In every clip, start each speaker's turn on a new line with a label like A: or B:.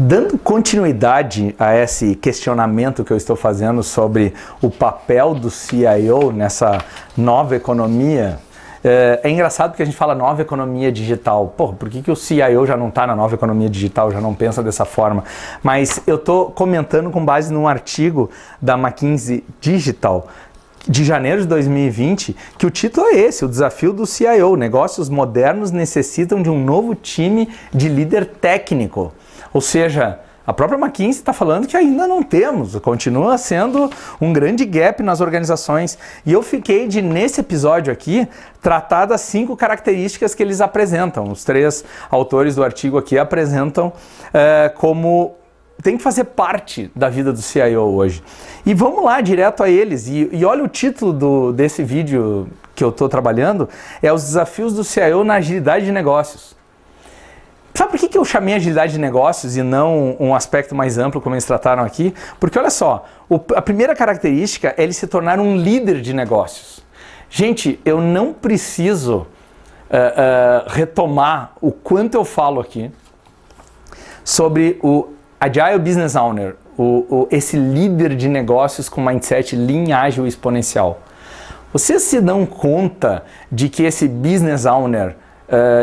A: Dando continuidade a esse questionamento que eu estou fazendo sobre o papel do CIO nessa nova economia, é engraçado porque a gente fala nova economia digital. Pô, por que o CIO já não está na nova economia digital, já não pensa dessa forma? Mas eu estou comentando com base num artigo da McKinsey Digital, de janeiro de 2020, que o título é esse, o desafio do CIO. Negócios modernos necessitam de um novo time de líder técnico. Ou seja, a própria McKinsey está falando que ainda não temos, continua sendo um grande gap nas organizações. E eu fiquei de, nesse episódio aqui, tratar das 5 características que eles apresentam. Os 3 autores do artigo aqui apresentam como tem que fazer parte da vida do CIO hoje. E vamos lá, direto a eles. E olha o título desse vídeo que eu estou trabalhando, é os desafios do CIO na agilidade de negócios. Sabe por que eu chamei agilidade de negócios e não um aspecto mais amplo como eles trataram aqui? Porque olha só, a primeira característica é ele se tornar um líder de negócios. Gente, eu não preciso retomar o quanto eu falo aqui sobre o Agile Business Owner, esse líder de negócios com mindset lean, ágil e exponencial. Vocês se dão conta de que esse Business Owner,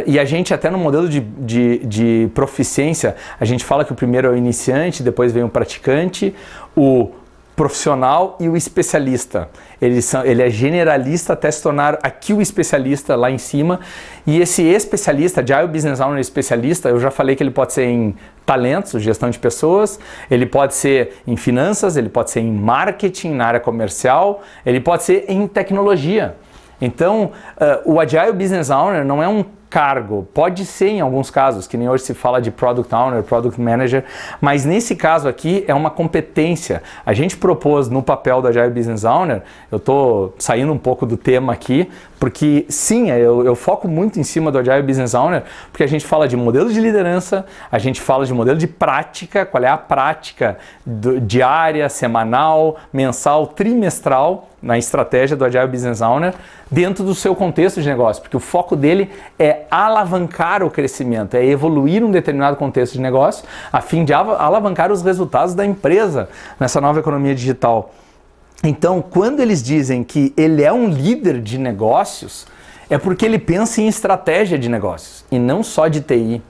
A: e a gente até no modelo de proficiência, a gente fala que o primeiro é o iniciante, depois vem o praticante, o profissional e o especialista. Ele é generalista até se tornar aqui o especialista lá em cima. E esse especialista, Agile Business Owner especialista, eu já falei que ele pode ser em talentos, gestão de pessoas, ele pode ser em finanças, ele pode ser em marketing, na área comercial, ele pode ser em tecnologia. Então, o Agile Business Owner não é um cargo, pode ser em alguns casos, que nem hoje se fala de Product Owner, Product Manager, mas nesse caso aqui é uma competência. A gente propôs no papel do Agile Business Owner, eu estou saindo um pouco do tema aqui, porque sim, eu foco muito em cima do Agile Business Owner, porque a gente fala de modelo de liderança, a gente fala de modelo de prática, qual é a prática diária, semanal, mensal, trimestral, na estratégia do Agile Business Owner, dentro do seu contexto de negócio, porque o foco dele é alavancar o crescimento, é evoluir um determinado contexto de negócio, a fim de alavancar os resultados da empresa nessa nova economia digital. Então, quando eles dizem que ele é um líder de negócios, é porque ele pensa em estratégia de negócios, e não só de TI.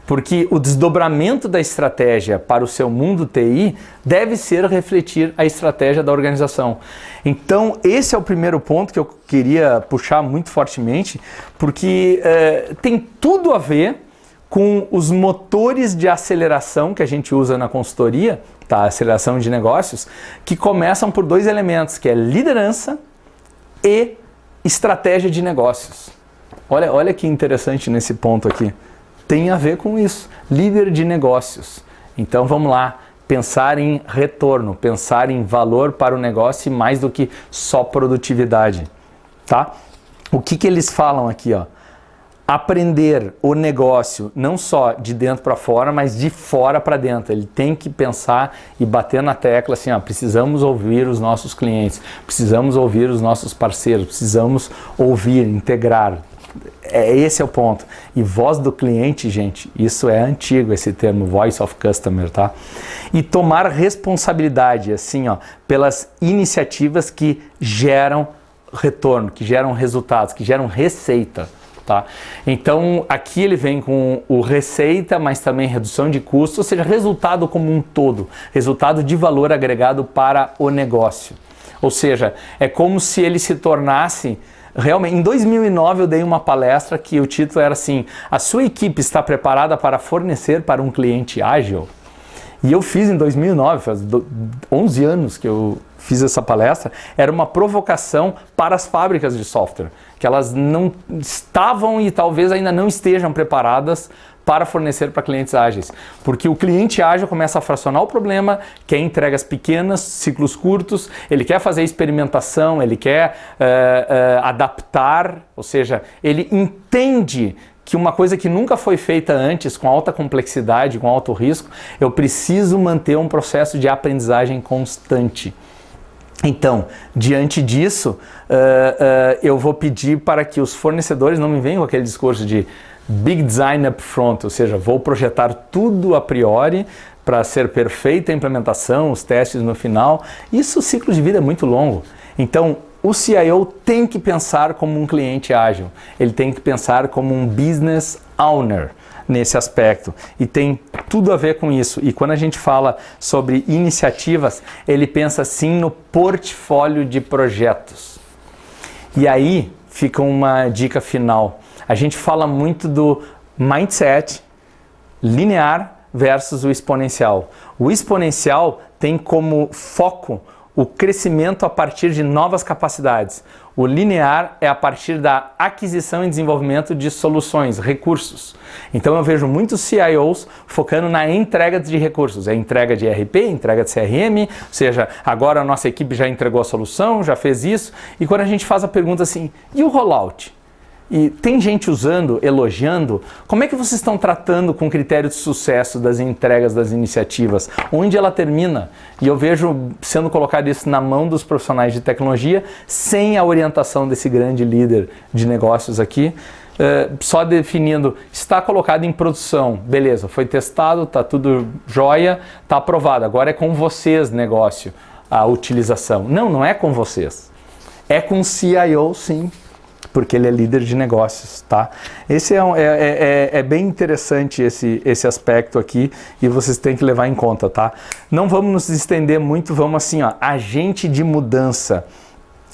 A: Porque o desdobramento da estratégia para o seu mundo TI deve ser refletir a estratégia da organização. Então, esse é o primeiro ponto que eu queria puxar muito fortemente, porque tem tudo a ver com os motores de aceleração que a gente usa na consultoria, tá? Aceleração de negócios, que começam por 2 elementos, que é liderança e estratégia de negócios. Olha que interessante nesse ponto aqui. Tem a ver com isso, líder de negócios. Então vamos lá, pensar em retorno, pensar em valor para o negócio mais do que só produtividade, tá? O que eles falam aqui, ó? Aprender o negócio não só de dentro para fora, mas de fora para dentro. Ele tem que pensar e bater na tecla assim, ó, precisamos ouvir os nossos clientes, precisamos ouvir os nossos parceiros, precisamos ouvir, integrar. Esse é o ponto. E voz do cliente, gente, isso é antigo, esse termo, Voice of Customer, tá? E tomar responsabilidade, assim, ó, pelas iniciativas que geram retorno, que geram resultados, que geram receita, tá? Então, aqui ele vem com o receita, mas também redução de custos, ou seja, resultado como um todo, resultado de valor agregado para o negócio. Ou seja, é como se ele se tornasse realmente. Em 2009 eu dei uma palestra que o título era assim: a sua equipe está preparada para fornecer para um cliente ágil? E eu fiz em 2009, faz 11 anos que eu fiz essa palestra. Era uma provocação para as fábricas de software, que elas não estavam e talvez ainda não estejam preparadas para fornecer para clientes ágeis. Porque o cliente ágil começa a fracionar o problema, quer entregas pequenas, ciclos curtos, ele quer fazer experimentação, ele quer adaptar, ou seja, ele entende que uma coisa que nunca foi feita antes, com alta complexidade, com alto risco, eu preciso manter um processo de aprendizagem constante. Então, diante disso, eu vou pedir para que os fornecedores não me venham com aquele discurso de Big Design Upfront, ou seja, vou projetar tudo a priori para ser perfeita a implementação, os testes no final. Isso, o ciclo de vida é muito longo. Então, o CIO tem que pensar como um cliente ágil, ele tem que pensar como um business owner nesse aspecto, e tem tudo a ver com isso. E quando a gente fala sobre iniciativas, ele pensa sim no portfólio de projetos. E aí fica uma dica final. A gente fala muito do mindset linear versus o exponencial. O exponencial tem como foco o crescimento a partir de novas capacidades. O linear é a partir da aquisição e desenvolvimento de soluções, recursos. Então eu vejo muitos CIOs focando na entrega de recursos. É entrega de ERP, entrega de CRM, ou seja, agora a nossa equipe já entregou a solução, já fez isso. E quando a gente faz a pergunta assim, e o rollout? E tem gente usando, elogiando, como é que vocês estão tratando com o critério de sucesso das entregas das iniciativas? Onde ela termina? E eu vejo sendo colocado isso na mão dos profissionais de tecnologia, sem a orientação desse grande líder de negócios aqui, só definindo, está colocado em produção, beleza, foi testado, está tudo jóia, está aprovado, agora é com vocês negócio, a utilização. Não, não é com vocês, é com o CIO sim, porque ele é líder de negócios, tá? Esse é bem interessante esse aspecto aqui e vocês têm que levar em conta, tá? Não vamos nos estender muito, vamos assim, ó, agente de mudança.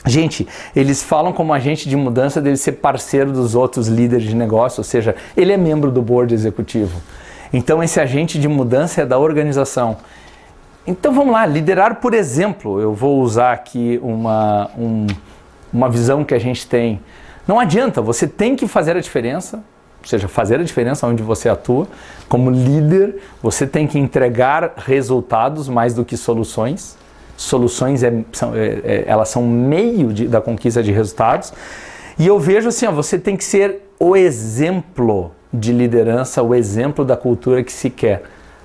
A: Gente, eles falam como agente de mudança dele ser parceiro dos outros líderes de negócio, ou seja, ele é membro do board executivo. Então esse agente de mudança é da organização. Então vamos lá, liderar por exemplo. Eu vou usar aqui uma visão que a gente tem. Não adianta, você tem que fazer a diferença, ou seja, fazer a diferença onde você atua. Como líder, você tem que entregar resultados mais do que soluções. Soluções elas são meio da conquista de resultados. E eu vejo assim, ó, você tem que ser o exemplo de liderança, o exemplo da cultura que se quer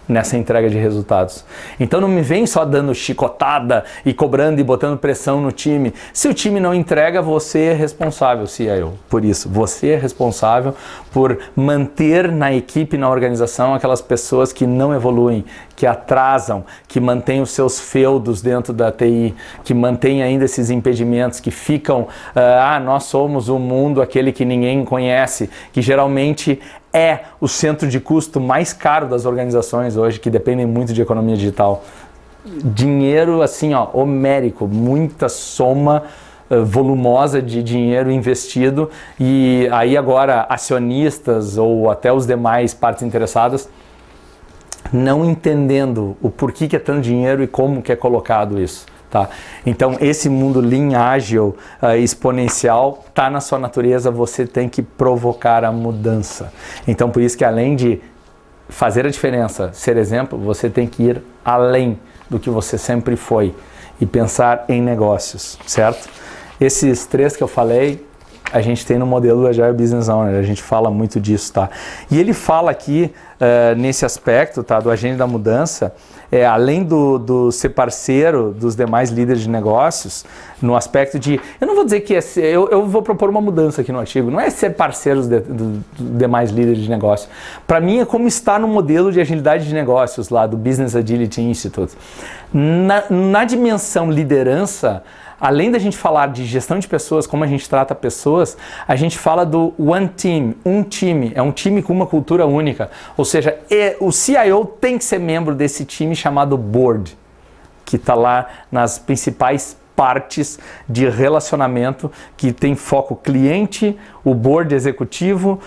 A: nessa entrega de resultados. Então não me vem só dando chicotada e cobrando e botando pressão no time. Se o time não entrega, você é responsável, CIO, por isso. Você é responsável por manter na equipe, na organização, aquelas pessoas que não evoluem, que atrasam, que mantêm os seus feudos dentro da TI, que mantêm ainda esses impedimentos, que ficam, nós somos o mundo, aquele que ninguém conhece, que geralmente é o centro de custo mais caro das organizações hoje, que dependem muito de economia digital. Dinheiro, assim, ó, homérico, muita soma volumosa de dinheiro investido, e aí agora acionistas ou até os demais partes interessadas não entendendo o porquê que é tanto dinheiro e como que é colocado isso. Tá? Então esse mundo lean, ágil, exponencial, está na sua natureza, você tem que provocar a mudança. Então por isso que além de fazer a diferença, ser exemplo, você tem que ir além do que você sempre foi e pensar em negócios, certo? Esses três que eu falei, a gente tem no modelo do Agile Business Owner, a gente fala muito disso, tá? E ele fala aqui, nesse aspecto, tá, do agente da mudança, além do ser parceiro dos demais líderes de negócios, no aspecto de, eu não vou dizer que é ser, eu vou propor uma mudança aqui no artigo, não é ser parceiro dos demais líderes de negócio. Para mim é como está no modelo de agilidade de negócios lá do Business Agility Institute. Na dimensão liderança, além da gente falar de gestão de pessoas, como a gente trata pessoas, a gente fala do one team, um time, é um time com uma cultura única. Ou seja, o CIO tem que ser membro desse time chamado board, que está lá nas principais partes de relacionamento, que tem foco cliente, o board executivo,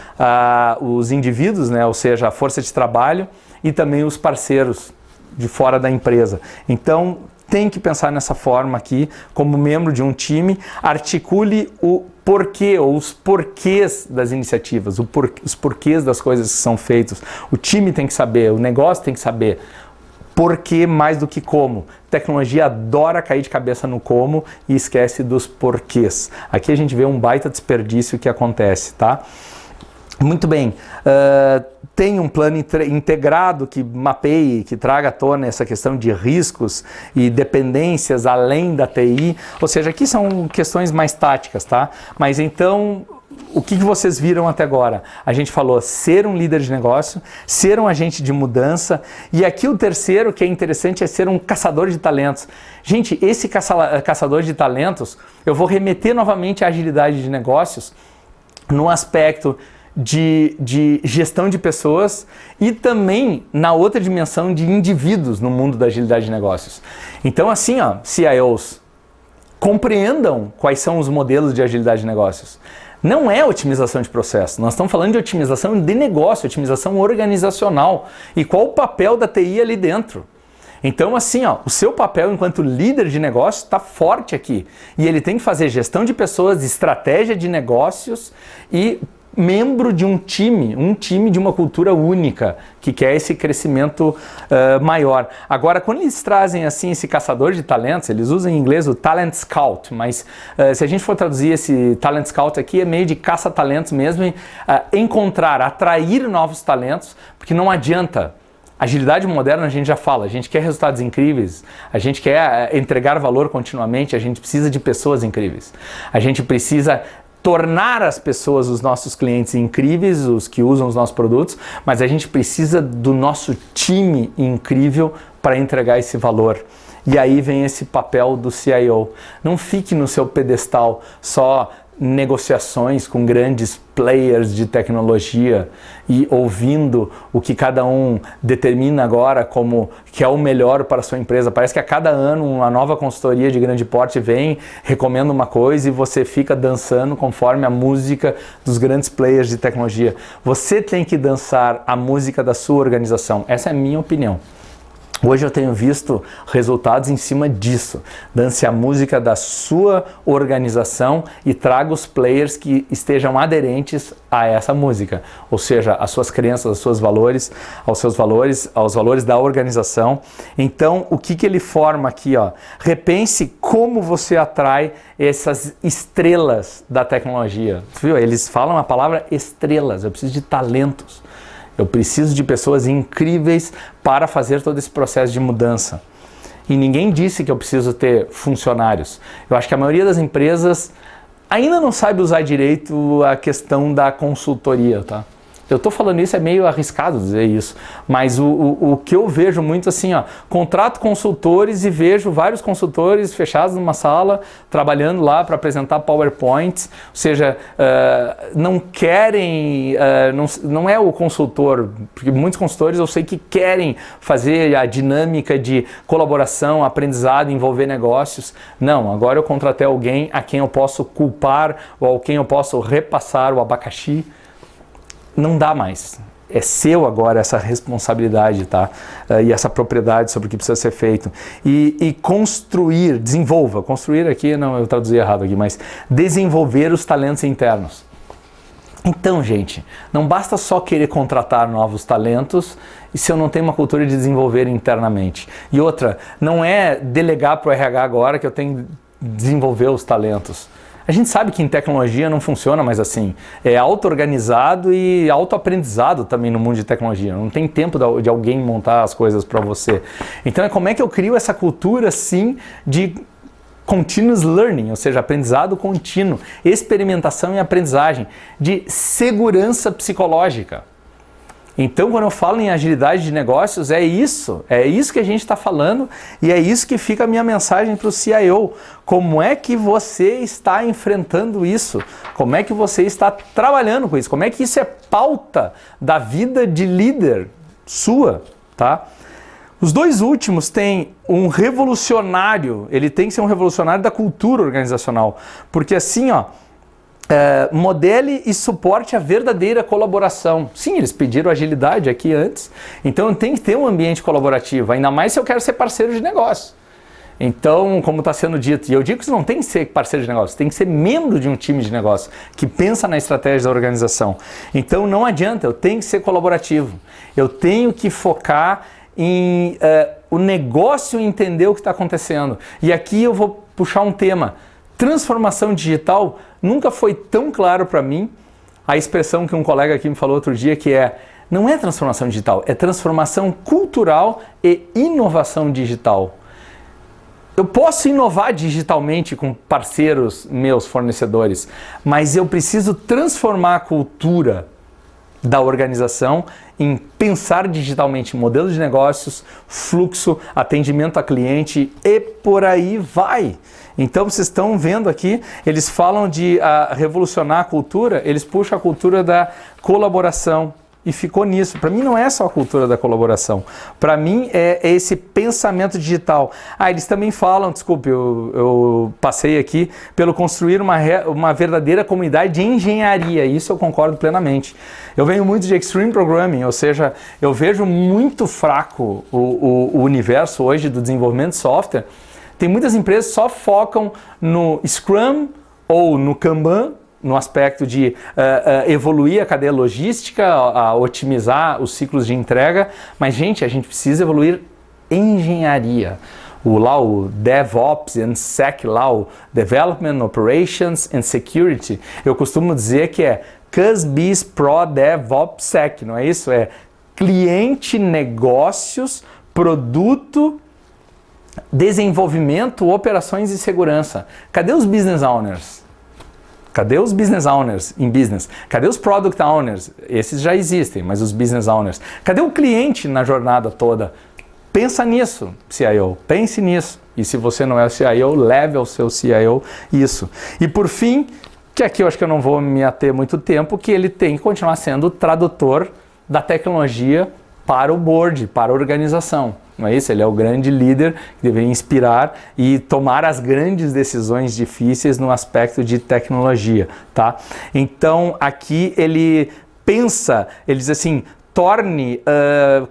A: os indivíduos, né, ou seja, a força de trabalho, e também os parceiros de fora da empresa. Então, tem que pensar nessa forma aqui, como membro de um time, articule o porquê ou os porquês das iniciativas, os porquês das coisas que são feitas. O time tem que saber, o negócio tem que saber porquê mais do que como. Tecnologia adora cair de cabeça no como e esquece dos porquês. Aqui a gente vê um baita desperdício que acontece, tá? Muito bem, tem um plano integrado que mapeie, que traga à tona essa questão de riscos e dependências além da TI, ou seja, aqui são questões mais táticas, tá? Mas então, o que vocês viram até agora? A gente falou ser um líder de negócio, ser um agente de mudança, e aqui o terceiro, que é interessante, é ser um caçador de talentos. Gente, esse caçador de talentos, eu vou remeter novamente à agilidade de negócios no aspecto de gestão de pessoas e também na outra dimensão de indivíduos no mundo da agilidade de negócios. Então assim, ó, CIOs, compreendam quais são os modelos de agilidade de negócios. Não é otimização de processo, nós estamos falando de otimização de negócio, otimização organizacional. E qual o papel da TI ali dentro? Então assim, ó, o seu papel enquanto líder de negócio está forte aqui. E ele tem que fazer gestão de pessoas, estratégia de negócios e membro de um time de uma cultura única, que quer esse crescimento maior. Agora, quando eles trazem assim esse caçador de talentos, eles usam em inglês o Talent Scout, mas se a gente for traduzir esse Talent Scout aqui, é meio de caça-talentos mesmo, e, encontrar, atrair novos talentos, porque não adianta. Agilidade moderna a gente já fala, a gente quer resultados incríveis, a gente quer entregar valor continuamente, a gente precisa de pessoas incríveis. A gente precisa tornar as pessoas, os nossos clientes incríveis, os que usam os nossos produtos, mas a gente precisa do nosso time incrível para entregar esse valor. E aí vem esse papel do CIO. Não fique no seu pedestal só negociações com grandes players de tecnologia e ouvindo o que cada um determina agora como que é o melhor para a sua empresa. Parece que a cada ano uma nova consultoria de grande porte vem, recomenda uma coisa e você fica dançando conforme a música dos grandes players de tecnologia. Você tem que dançar a música da sua organização. Essa é a minha opinião. Hoje eu tenho visto resultados em cima disso. Dance a música da sua organização e traga os players que estejam aderentes a essa música. Ou seja, às suas crenças, aos seus valores, aos valores da organização. Então, o que ele forma aqui? Ó? Repense como você atrai essas estrelas da tecnologia. Viu? Eles falam a palavra estrelas, eu preciso de talentos. Eu preciso de pessoas incríveis para fazer todo esse processo de mudança. E ninguém disse que eu preciso ter funcionários. Eu acho que a maioria das empresas ainda não sabe usar direito a questão da consultoria, tá? Eu estou falando isso, é meio arriscado dizer isso, mas o que eu vejo muito assim, ó, contrato consultores e vejo vários consultores fechados numa sala, trabalhando lá para apresentar PowerPoints, ou seja, não querem, não é o consultor, porque muitos consultores eu sei que querem fazer a dinâmica de colaboração, aprendizado, envolver negócios. Não, agora eu contratei alguém a quem eu posso culpar ou a quem eu posso repassar o abacaxi. Não dá mais. É seu agora essa responsabilidade, tá? E essa propriedade sobre o que precisa ser feito. E construir, desenvolva. Construir aqui, não, eu traduzi errado aqui, mas desenvolver os talentos internos. Então, gente, não basta só querer contratar novos talentos e se eu não tenho uma cultura de desenvolver internamente. E outra, não é delegar para o RH agora que eu tenho que desenvolver os talentos. A gente sabe que em tecnologia não funciona mais assim. É auto-organizado e auto-aprendizado também no mundo de tecnologia. Não tem tempo de alguém montar as coisas para você. Então é como é que eu crio essa cultura, sim, de continuous learning, ou seja, aprendizado contínuo, experimentação e aprendizagem, de segurança psicológica. Então, quando eu falo em agilidade de negócios, é isso que a gente está falando e é isso que fica a minha mensagem para o CIO. Como é que você está enfrentando isso? Como é que você está trabalhando com isso? Como é que isso é pauta da vida de líder sua, tá? Os dois últimos têm um revolucionário, ele tem que ser um revolucionário da cultura organizacional, porque assim, ó, modele e suporte a verdadeira colaboração. Sim, eles pediram agilidade aqui antes, então tem que ter um ambiente colaborativo, ainda mais se eu quero ser parceiro de negócio. Então, como está sendo dito, e eu digo que isso não tem que ser parceiro de negócio, tem que ser membro de um time de negócio, que pensa na estratégia da organização. Então não adianta, eu tenho que ser colaborativo, eu tenho que focar em o negócio entender o que está acontecendo. E aqui eu vou puxar um tema. Transformação digital nunca foi tão claro para mim a expressão que um colega aqui me falou outro dia, que não é transformação digital, é transformação cultural e inovação digital. eu posso inovar digitalmente com parceiros meus, fornecedores, mas eu preciso transformar a cultura da organização em pensar digitalmente em modelos de negócios, fluxo, atendimento a cliente e por aí vai. Então vocês estão vendo aqui, eles falam de revolucionar a cultura, eles puxam a cultura da colaboração. E ficou nisso. Para mim não é só a cultura da colaboração. Para mim é esse pensamento digital. Eles também falam, desculpe, eu passei aqui, pelo construir uma verdadeira comunidade de engenharia. Isso eu concordo plenamente. Eu venho muito de Extreme Programming, ou seja, eu vejo muito fraco o universo hoje do desenvolvimento de software. Tem muitas empresas que só focam no Scrum ou no Kanban, no aspecto de evoluir a cadeia logística, otimizar os ciclos de entrega, mas gente, a gente precisa evoluir engenharia. O DevOps and Sec, o Development, Operations and Security, eu costumo dizer que é CUSBIS Pro DevOps Sec, não é isso? É cliente, negócios, produto, desenvolvimento, operações e segurança. Cadê os business owners? Cadê os business owners em business? Cadê os product owners? Esses já existem, mas os business owners. Cadê o cliente na jornada toda? Pensa nisso, CIO. Pense nisso. E se você não é o CIO, leve ao seu CIO isso. E por fim, que aqui eu acho que eu não vou me ater muito tempo, que ele tem que continuar sendo o tradutor da tecnologia para o board, para a organização. Não é isso? Ele é o grande líder que deveria inspirar e tomar as grandes decisões difíceis no aspecto de tecnologia, tá? Então, aqui ele pensa, ele diz assim, torne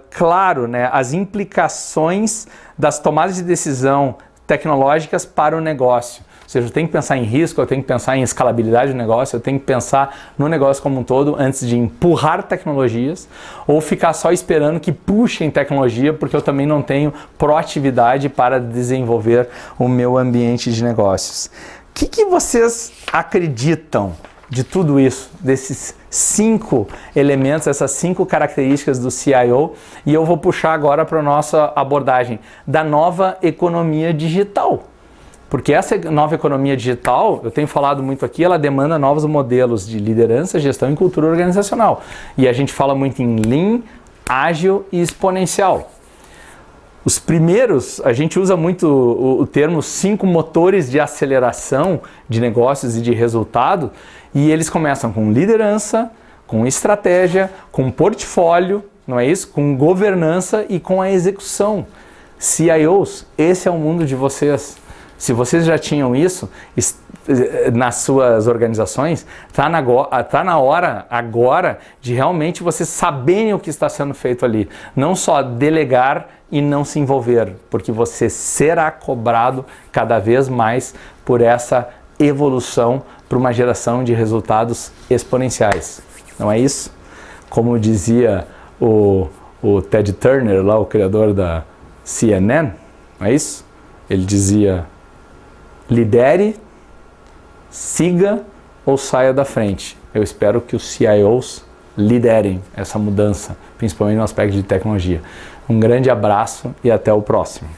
A: claro, né, as implicações das tomadas de decisão tecnológicas para o negócio. Ou seja, eu tenho que pensar em risco, eu tenho que pensar em escalabilidade do negócio, eu tenho que pensar no negócio como um todo antes de empurrar tecnologias ou ficar só esperando que puxem tecnologia, porque eu também não tenho proatividade para desenvolver o meu ambiente de negócios. O que vocês acreditam de tudo isso, desses 5 elementos, essas 5 características do CIO? E eu vou puxar agora para a nossa abordagem da nova economia digital. Porque essa nova economia digital, eu tenho falado muito aqui, ela demanda novos modelos de liderança, gestão e cultura organizacional. E a gente fala muito em Lean, ágil e exponencial. Os primeiros, a gente usa muito o termo 5 motores de aceleração de negócios e de resultado, e eles começam com liderança, com estratégia, com portfólio, não é isso? Com governança e com a execução. CIOs, esse é o mundo de vocês. Se vocês já tinham isso nas suas organizações, tá na hora agora de realmente vocês saberem o que está sendo feito ali. Não só delegar e não se envolver, porque você será cobrado cada vez mais por essa evolução para uma geração de resultados exponenciais. Não é isso? Como dizia o Ted Turner, lá o criador da CNN, não é isso? Ele dizia: lidere, siga ou saia da frente. Eu espero que os CIOs liderem essa mudança, principalmente no aspecto de tecnologia. Um grande abraço e até o próximo.